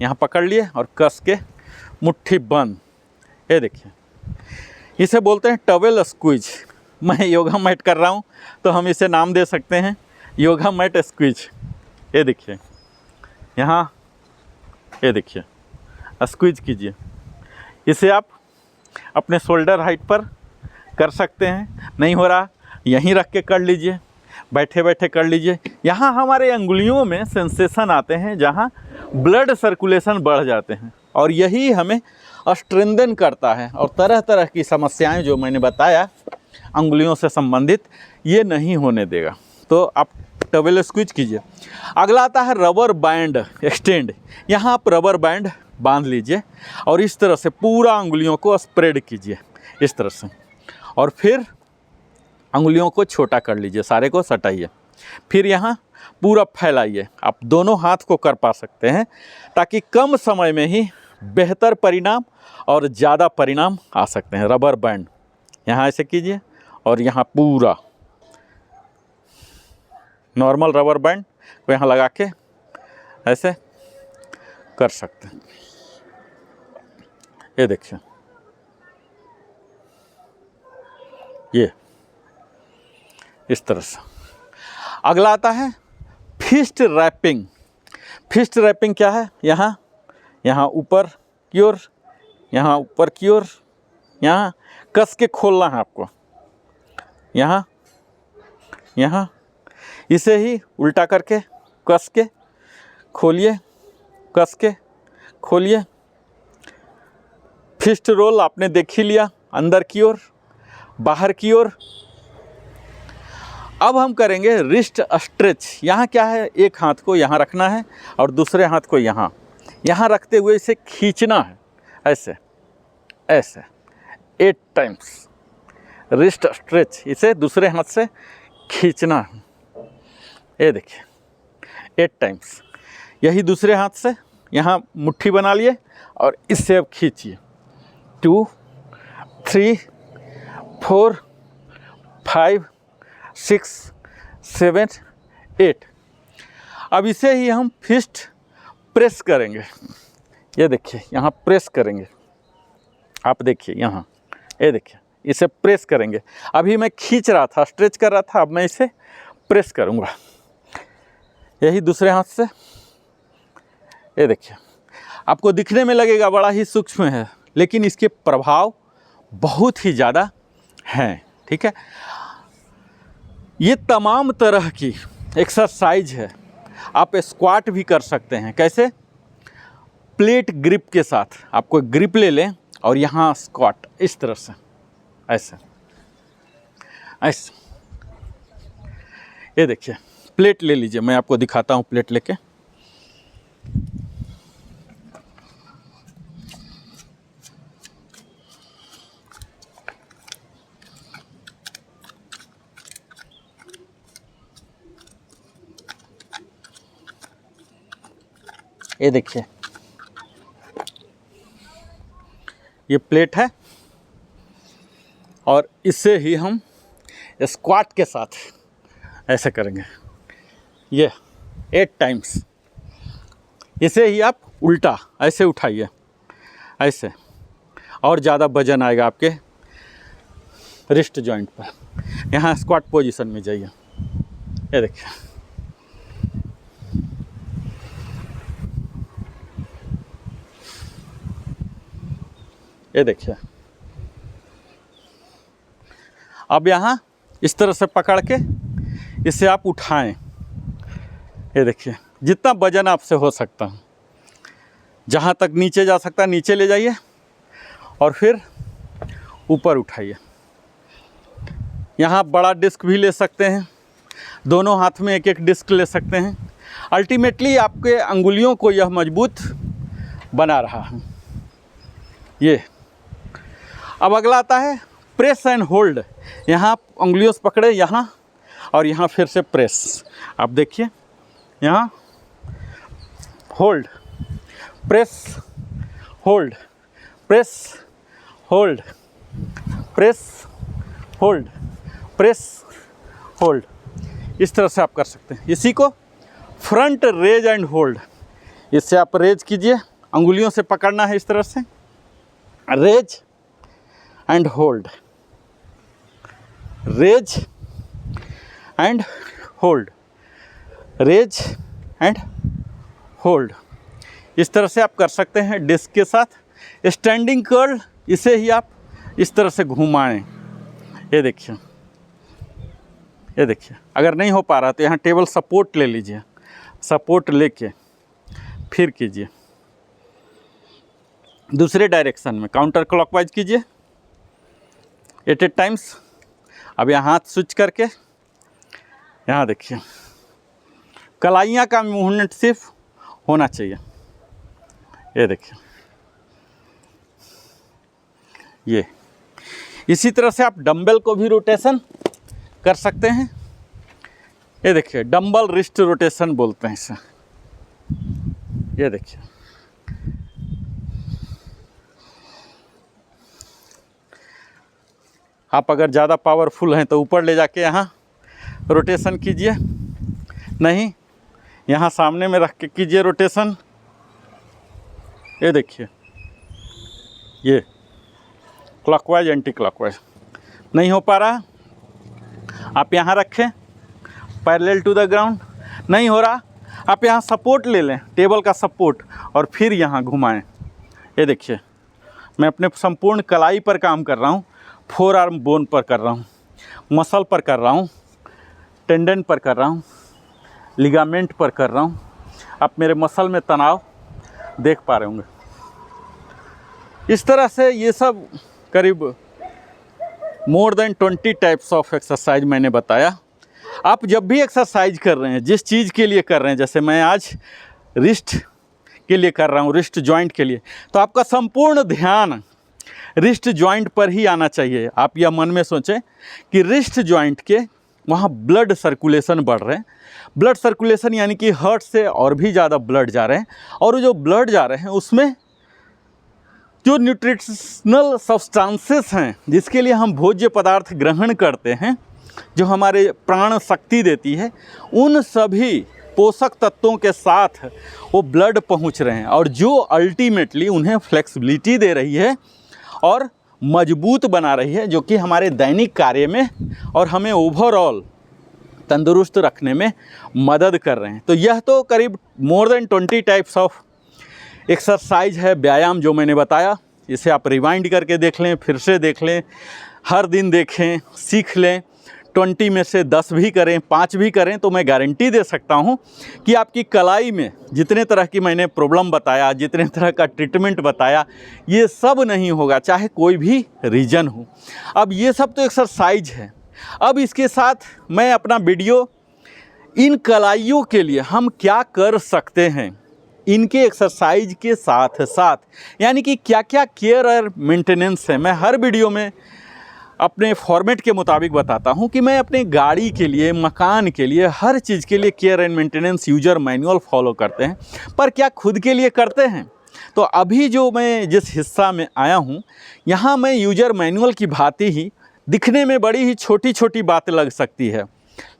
यहाँ पकड़ लिए और कस के मुट्ठी बंद। ये देखिए, इसे बोलते हैं टॉवेल स्क्वीज। मैं योगा मैट कर रहा हूँ तो हम इसे नाम दे सकते हैं योगा मैट स्क्वीज। ये देखिए, यहाँ ये देखिए, स्क्वीज कीजिए। इसे आप अपने शोल्डर हाइट पर कर सकते हैं, नहीं हो रहा यहीं रख के कर लीजिए, बैठे बैठे कर लीजिए। यहाँ हमारे अंगुलियों में सेंसेशन आते हैं जहाँ ब्लड सर्कुलेशन बढ़ जाते हैं और यही हमें स्ट्रेंथन करता है। और तरह तरह की समस्याएं जो मैंने बताया अंगुलियों से संबंधित, ये नहीं होने देगा। तो आप टॉवेल स्क्वीज कीजिए। अगला आता है रबर बैंड एक्सटेंड। यहाँ आप रबर बैंड बांध लीजिए और इस तरह से पूरा अंगुलियों को स्प्रेड कीजिए इस तरह से, और फिर अंगुलियों को छोटा कर लीजिए, सारे को सटाइए, फिर यहाँ पूरा फैलाइए। आप दोनों हाथ को कर पा सकते हैं ताकि कम समय में ही बेहतर परिणाम और ज़्यादा परिणाम आ सकते हैं। रबर बैंड यहाँ ऐसे कीजिए और यहाँ पूरा नॉर्मल रबर बैंड को यहाँ लगा के ऐसे कर सकते हैं। ये देखिए, ये इस तरह से। अगला आता है फिस्ट रैपिंग। फिस्ट रैपिंग क्या है? यहाँ ऊपर की ओर, यहाँ ऊपर की ओर, यहाँ कस के खोलना है आपको, यहाँ इसे ही उल्टा करके कस के खोलिए, कस के खोलिए। फिस्ट रोल आपने देख ही लिया, अंदर की ओर, बाहर की ओर। अब हम करेंगे रिस्ट स्ट्रेच। यहाँ क्या है, एक हाथ को यहाँ रखना है और दूसरे हाथ को यहाँ रखते हुए इसे खींचना है ऐसे ऐसे 8 टाइम्स। रिस्ट स्ट्रेच, इसे दूसरे हाथ से खींचना है। ये देखिए 8 टाइम्स। यही दूसरे हाथ से यहाँ मुट्ठी बना लिए और इससे अब खींचिए। 2 3 4 5 6 7 8। अब इसे ही हम फिस्ट प्रेस करेंगे। ये देखिए, यहाँ प्रेस करेंगे। आप देखिए यहाँ, ये देखिए, इसे प्रेस करेंगे। अभी मैं खींच रहा था, स्ट्रेच कर रहा था, अब मैं इसे प्रेस करूँगा यही दूसरे हाथ से। ये देखिए, आपको दिखने में लगेगा बड़ा ही सूक्ष्म है, लेकिन इसके प्रभाव बहुत ही ज़्यादा हैं। ठीक है, ये तमाम तरह की एक्सरसाइज है। आप स्क्वाट भी कर सकते हैं। कैसे? प्लेट ग्रिप के साथ आपको ग्रिप ले लें और यहाँ स्क्वाट इस तरह से ऐसे ऐसे। ये देखिए, प्लेट ले लीजिए, मैं आपको दिखाता हूँ प्लेट लेके। ये देखिए, ये प्लेट है और इससे ही हम स्क्वाट के साथ ऐसे करेंगे, ये 8 टाइम्स। इसे ही आप उल्टा ऐसे उठाइए ऐसे, और ज़्यादा वजन आएगा आपके रिस्ट जॉइंट पर। यहाँ स्क्वाट पोजीशन में जाइए। ये देखिए, ये देखिए, अब यहाँ इस तरह से पकड़ के इसे आप उठाएं। ये देखिए, जितना वजन आपसे हो सकता है, जहाँ तक नीचे जा सकता है नीचे ले जाइए और फिर ऊपर उठाइए। यहाँ बड़ा डिस्क भी ले सकते हैं, दोनों हाथ में एक एक डिस्क ले सकते हैं। अल्टीमेटली आपके अंगुलियों को यह मजबूत बना रहा है। ये अब अगला आता है प्रेस एंड होल्ड। यहाँ आप उंगलियों से पकड़े यहाँ और यहाँ फिर से प्रेस। आप देखिए, यहाँ hold, press, hold, press, hold, press, hold, press, hold. इस तरह से आप कर सकते हैं। इसी को फ्रंट रेज एंड होल्ड। इससे आप रेज कीजिए, अंगुलियों से पकड़ना है इस तरह से, raise and hold, raise and hold, raise and hold. इस तरह से आप कर सकते हैं डिस्क के साथ। स्टैंडिंग कर्ल, इसे ही आप इस तरह से घुमाएं। ये देखिए, ये देखिए, अगर नहीं हो पा रहा तो यहाँ टेबल सपोर्ट ले लीजिए, सपोर्ट लेके फिर कीजिए। दूसरे डायरेक्शन में काउंटर क्लॉकवाइज कीजिए 8 टाइम्स। अब यहाँ हाथ स्विच करके यहाँ देखिए, कलाइयाँ का मूवमेंट सिर्फ होना चाहिए। ये देखिए, ये इसी तरह से आप डंबल को भी रोटेशन कर सकते हैं। ये देखिए, डंबल रिस्ट रोटेशन बोलते हैं इसे। ये देखिए, आप अगर ज़्यादा पावरफुल हैं तो ऊपर ले जाके यहाँ रोटेशन कीजिए, नहीं यहाँ सामने में रख के कीजिए रोटेशन। ये देखिए, ये क्लॉकवाइज एंटी क्लॉकवाइज। नहीं हो पा रहा, आप यहाँ रखें पैरेलल टू द ग्राउंड। नहीं हो रहा, आप यहाँ सपोर्ट ले लें, टेबल का सपोर्ट, और फिर यहाँ घुमाएं। ये देखिए, मैं अपने संपूर्ण कलाई पर काम कर रहा हूँ, फोर आर्म बोन पर कर रहा हूँ, मसल पर कर रहा हूँ, टेंडन पर कर रहा हूँ, लिगामेंट पर कर रहा हूँ। आप मेरे मसल में तनाव देख पा रहे होंगे। इस तरह से ये सब करीब more than 20 types of exercise मैंने बताया। आप जब भी एक्सरसाइज कर रहे हैं, जिस चीज़ के लिए कर रहे हैं, जैसे मैं आज रिस्ट के लिए कर रहा हूँ, रिस्ट जॉइंट के लिए, तो आपका संपूर्ण ध्यान रिस्ट जॉइंट पर ही आना चाहिए। आप यह मन में सोचें कि रिस्ट जॉइंट के वहाँ ब्लड सर्कुलेशन बढ़ रहे हैं। ब्लड सर्कुलेशन यानी कि हार्ट से और भी ज़्यादा ब्लड जा रहे हैं, और जो ब्लड जा रहे हैं उसमें जो न्यूट्रिशनल सब्सटेंसेस हैं, जिसके लिए हम भोज्य पदार्थ ग्रहण करते हैं, जो हमारे प्राण शक्ति देती है, उन सभी पोषक तत्वों के साथ वो ब्लड पहुंच रहे हैं, और जो अल्टीमेटली उन्हें फ्लेक्सिबिलिटी दे रही है और मजबूत बना रही है, जो कि हमारे दैनिक कार्य में और हमें ओवरऑल तंदुरुस्त रखने में मदद कर रहे हैं। तो यह तो करीब more than 20 types of exercise है, व्यायाम जो मैंने बताया। इसे आप रिवाइंड करके देख लें, फिर से देख लें, हर दिन देखें, सीख लें। 20 में से 10 भी करें, 5 भी करें, तो मैं गारंटी दे सकता हूं कि आपकी कलाई में जितने तरह की मैंने प्रॉब्लम बताया, जितने तरह का ट्रीटमेंट बताया, ये सब नहीं होगा, चाहे कोई भी रीजन हो। अब ये सब तो एक्सरसाइज है। अब इसके साथ मैं अपना वीडियो इन कलाइयों के लिए हम क्या कर सकते हैं, इनके एक्सरसाइज के साथ साथ, यानी कि क्या क्या केयर और मेंटेनेंस है, मैं हर वीडियो में अपने फॉर्मेट के मुताबिक बताता हूं कि मैं अपने गाड़ी के लिए, मकान के लिए, हर चीज़ के लिए care and maintenance user manual follow करते हैं, पर क्या खुद के लिए करते हैं? तो अभी जो मैं जिस हिस्सा में आया हूं, यहाँ मैं यूजर मैनुअल की भांति ही, दिखने में बड़ी ही छोटी छोटी बात लग सकती है,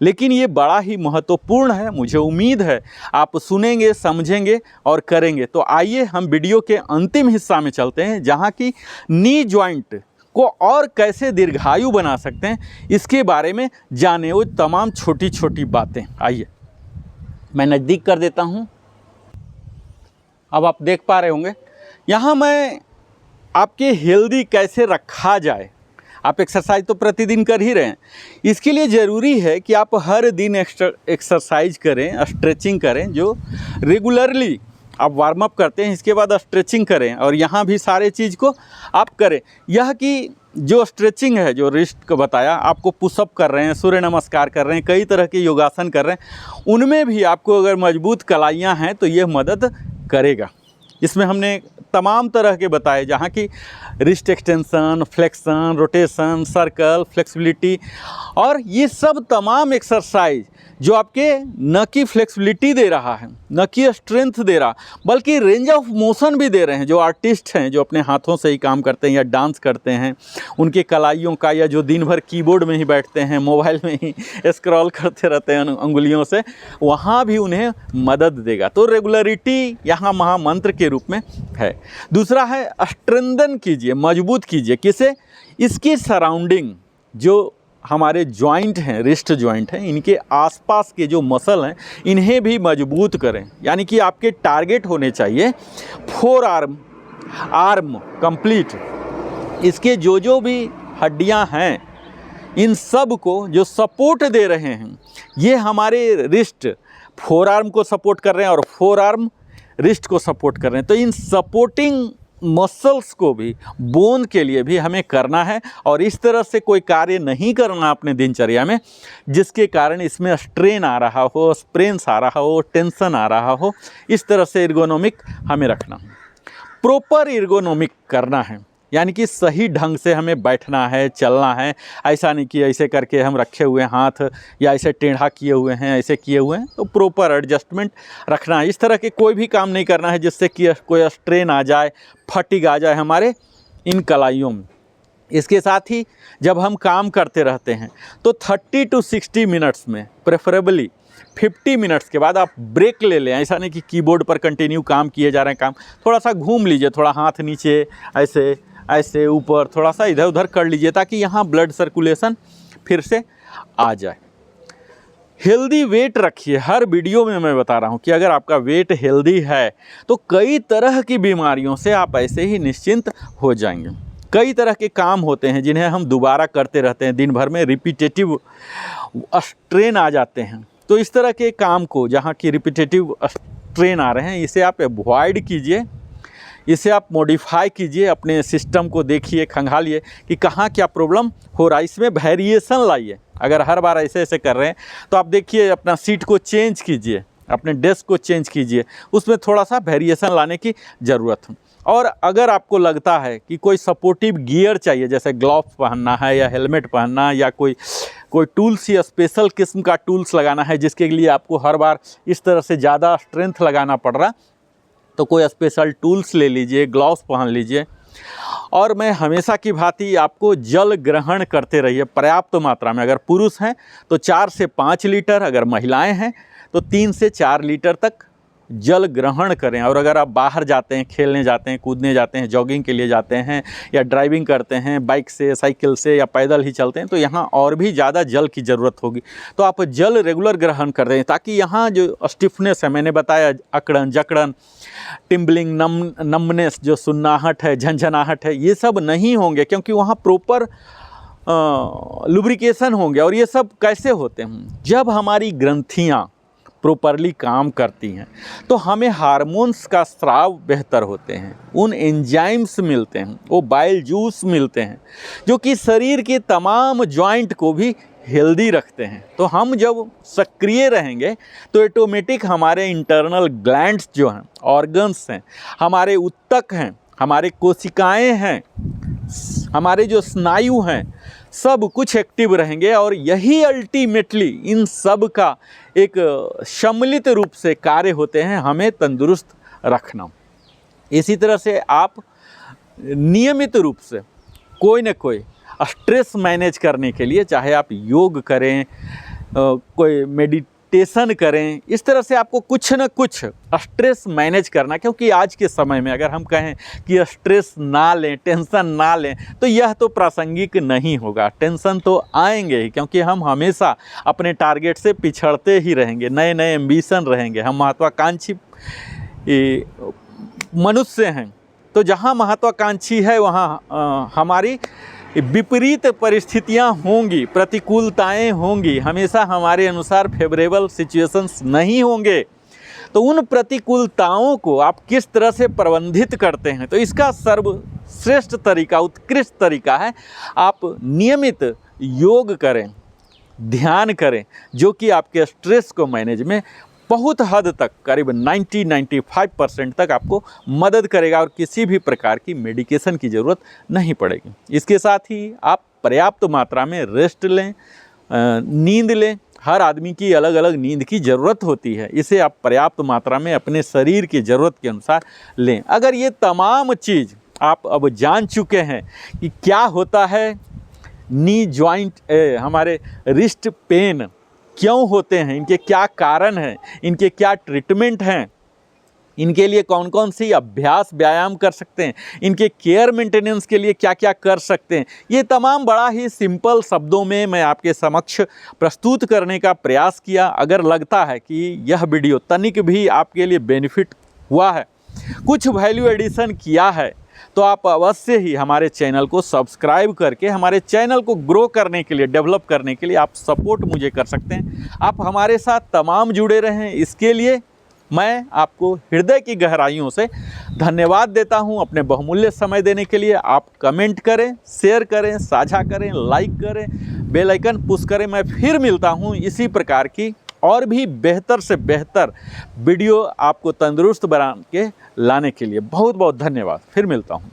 लेकिन ये बड़ा ही महत्वपूर्ण है। मुझे उम्मीद है आप सुनेंगे, समझेंगे और करेंगे। तो आइए हम वीडियो के अंतिम हिस्सा में चलते हैं, जहाँ की नी जॉइंट को और कैसे दीर्घायु बना सकते हैं, इसके बारे में जाने वो तमाम छोटी छोटी बातें। आइए मैं नज़दीक कर देता हूँ। अब आप देख पा रहे होंगे, यहाँ मैं आपके हेल्दी कैसे रखा जाए। आप एक्सरसाइज तो प्रतिदिन कर ही रहे हैं, इसके लिए ज़रूरी है कि आप हर दिन एक्सरसाइज करें, स्ट्रेचिंग करें। जो रेगुलरली आप वार्म अप करते हैं, इसके बाद स्ट्रेचिंग करें, और यहाँ भी सारे चीज़ को आप करें। यह कि जो स्ट्रेचिंग है, जो रिस्ट को बताया, आपको पुशअप कर रहे हैं, सूर्य नमस्कार कर रहे हैं, कई तरह के योगासन कर रहे हैं, उनमें भी आपको अगर मजबूत कलाइयाँ हैं तो यह मदद करेगा। इसमें हमने तमाम तरह के बताए, जहाँ की wrist extension, flexion, rotation, circle, flexibility, और ये सब तमाम एक्सरसाइज जो आपके न कि फ्लेक्सिबिलिटी दे रहा है, न कि स्ट्रेंथ दे रहा, बल्कि रेंज ऑफ मोशन भी दे रहे हैं। जो आर्टिस्ट हैं, जो अपने हाथों से ही काम करते हैं या डांस करते हैं, उनके कलाइयों का, या जो दिन भर कीबोर्ड में ही बैठते हैं, मोबाइल में ही स्क्रॉल करते रहते हैं अंगुलियों से, वहाँ भी उन्हें मदद देगा। तो रेगुलरिटी यहाँ महामंत्र के रूप में है। दूसरा है स्ट्रेंथन कीजिए, मजबूत कीजिए। किसे? इसकी सराउंडिंग, जो हमारे जॉइंट हैं, रिस्ट जॉइंट हैं, इनके आसपास के जो मसल हैं, इन्हें भी मजबूत करें। यानी कि आपके टारगेट होने चाहिए 4 आर्म कंप्लीट। इसके जो भी हड्डियां हैं, इन सब को जो सपोर्ट दे रहे हैं, ये हमारे रिस्ट 4 आर्म को सपोर्ट कर रहे हैं और 4 आर्म रिस्ट को सपोर्ट कर रहे हैं। तो इन सपोर्टिंग मसल्स को भी, बोन के लिए भी हमें करना है, और इस तरह से कोई कार्य नहीं करना अपने दिनचर्या में जिसके कारण इसमें स्ट्रेन आ रहा हो, स्प्रेन्स आ रहा हो, टेंशन आ रहा हो। इस तरह से एर्गोनोमिक हमें रखना, प्रॉपर एर्गोनोमिक करना है। यानी कि सही ढंग से हमें बैठना है, चलना है। ऐसा नहीं कि ऐसे करके हम रखे हुए हैं हाथ, या ऐसे टेढ़ा किए हुए हैं, ऐसे किए हुए हैं। तो प्रॉपर एडजस्टमेंट रखना है। इस तरह के कोई भी काम नहीं करना है जिससे कि कोई स्ट्रेन आ जाए, फटीग आ जाए हमारे इन कलाइयों में। इसके साथ ही जब हम काम करते रहते हैं तो 30 to 60 मिनट्स में, प्रेफरेबली 50 मिनट्स के बाद आप ब्रेक ले लें। ऐसा नहीं कि कीबोर्ड पर कंटिन्यू काम किए जा रहे हैं, काम थोड़ा सा घूम लीजिए, थोड़ा हाथ नीचे ऐसे ऐसे ऊपर, थोड़ा सा इधर उधर कर लीजिए, ताकि यहाँ ब्लड सर्कुलेशन फिर से आ जाए। हेल्दी वेट रखिए। हर वीडियो में मैं बता रहा हूँ कि अगर आपका वेट हेल्दी है तो कई तरह की बीमारियों से आप ऐसे ही निश्चिंत हो जाएंगे। कई तरह के काम होते हैं जिन्हें हम दोबारा करते रहते हैं, दिन भर में रिपीटेटिव स्ट्रेन आ जाते हैं। तो इस तरह के काम को, जहाँ की रिपीटेटिव स्ट्रेन आ रहे हैं, इसे आप अवॉइड कीजिए, इसे आप मॉडिफाई कीजिए। अपने सिस्टम को देखिए, खंगालिए कि कहाँ क्या प्रॉब्लम हो रहा है, इसमें वेरिएशन लाइए। अगर हर बार ऐसे ऐसे कर रहे हैं तो आप देखिए, अपना सीट को चेंज कीजिए, अपने डेस्क को चेंज कीजिए, उसमें थोड़ा सा वेरिएशन लाने की ज़रूरत है। और अगर आपको लगता है कि कोई सपोर्टिव गियर चाहिए, जैसे ग्लव्स पहनना है या हेलमेट पहनना, या कोई टूल्स या स्पेशल किस्म का टूल्स लगाना है जिसके लिए आपको हर बार इस तरह से ज़्यादा स्ट्रेंथ लगाना पड़ रहा, तो कोई स्पेशल टूल्स ले लीजिए, ग्लव्स पहन लीजिए। और मैं हमेशा की भांति आपको जल ग्रहण करते रहिए पर्याप्त मात्रा में। अगर पुरुष हैं तो 4 से 5 लीटर, अगर महिलाएं हैं तो 3 से 4 लीटर तक जल ग्रहण करें। और अगर आप बाहर जाते हैं, खेलने जाते हैं, कूदने जाते हैं, जॉगिंग के लिए जाते हैं, या ड्राइविंग करते हैं बाइक से, साइकिल से, या पैदल ही चलते हैं, तो यहाँ और भी ज़्यादा जल की ज़रूरत होगी। तो आप जल रेगुलर ग्रहण कर रहे हैं, ताकि यहाँ जो स्टिफनेस है, मैंने बताया, अकड़न, जकड़न, टिम्बलिंग, नमनेस, जो सुन्नाहट है, झंझनाहट है, ये सब नहीं होंगे, क्योंकि वहाँ प्रॉपर लुब्रिकेशन होंगे। और ये सब कैसे होते हैं? जब हमारी ग्रंथियाँ प्रॉपरली काम करती हैं तो हमें हार्मोन्स का स्राव बेहतर होते हैं, उन एंजाइम्स मिलते हैं, वो बाइल जूस मिलते हैं, जो कि शरीर के तमाम जॉइंट को भी हेल्दी रखते हैं। तो हम जब सक्रिय रहेंगे तो ऑटोमेटिक हमारे इंटरनल ग्लैंड्स जो हैं, ऑर्गन्स हैं, हमारे ऊतक हैं, हमारे कोशिकाएं हैं, हमारे जो स्नायु हैं, सब कुछ एक्टिव रहेंगे। और यही अल्टीमेटली इन सब का एक सम्मिलित रूप से कार्य होते हैं हमें तंदुरुस्त रखना। इसी तरह से आप नियमित रूप से कोई न कोई स्ट्रेस मैनेज करने के लिए, चाहे आप योग करें, कोई मेडिटेशन करें, इस तरह से आपको कुछ न कुछ स्ट्रेस मैनेज करना। क्योंकि आज के समय में अगर हम कहें कि स्ट्रेस ना लें, टेंशन ना लें, तो यह तो प्रासंगिक नहीं होगा। टेंशन तो आएंगे ही, क्योंकि हम हमेशा अपने टारगेट से पिछड़ते ही रहेंगे, नए नए एम्बिशन रहेंगे, हम महत्वाकांक्षी मनुष्य हैं। तो जहाँ महत्वाकांक्षी है वहाँ हमारी विपरीत परिस्थितियाँ होंगी, प्रतिकूलताएं होंगी, हमेशा हमारे अनुसार फेवरेबल सिचुएशंस नहीं होंगे। तो उन प्रतिकूलताओं को आप किस तरह से प्रबंधित करते हैं, तो इसका सर्वश्रेष्ठ तरीका, उत्कृष्ट तरीका है आप नियमित योग करें, ध्यान करें, जो कि आपके स्ट्रेस को मैनेज में बहुत हद तक, करीब 90-95% तक आपको मदद करेगा और किसी भी प्रकार की मेडिकेशन की ज़रूरत नहीं पड़ेगी। इसके साथ ही आप पर्याप्त मात्रा में रेस्ट लें, नींद लें। हर आदमी की अलग अलग नींद की ज़रूरत होती है, इसे आप पर्याप्त मात्रा में अपने शरीर की ज़रूरत के अनुसार लें। अगर ये तमाम चीज़ आप अब जान चुके हैं कि क्या होता है नी जॉइंट, हमारे रिस्ट पेन क्यों होते हैं, इनके क्या कारण हैं, इनके क्या ट्रीटमेंट हैं, इनके लिए कौन कौन सी अभ्यास व्यायाम कर सकते हैं, इनके केयर मेंटेनेंस के लिए क्या क्या कर सकते हैं, ये तमाम बड़ा ही सिंपल शब्दों में मैं आपके समक्ष प्रस्तुत करने का प्रयास किया। अगर लगता है कि यह वीडियो तनिक भी आपके लिए बेनिफिट हुआ है, कुछ वैल्यू एडिशन किया है, तो आप अवश्य ही हमारे चैनल को सब्सक्राइब करके हमारे चैनल को ग्रो करने के लिए, डेवलप करने के लिए आप सपोर्ट मुझे कर सकते हैं। आप हमारे साथ तमाम जुड़े रहें, इसके लिए मैं आपको हृदय की गहराइयों से धन्यवाद देता हूं। अपने बहुमूल्य समय देने के लिए आप कमेंट करें, शेयर करें, साझा करें, लाइक करें, बेल आइकन पुश करें। मैं फिर मिलता हूं इसी प्रकार की और भी बेहतर से बेहतर वीडियो आपको तंदुरुस्त बना के लाने के लिए। बहुत बहुत धन्यवाद। फिर मिलता हूं।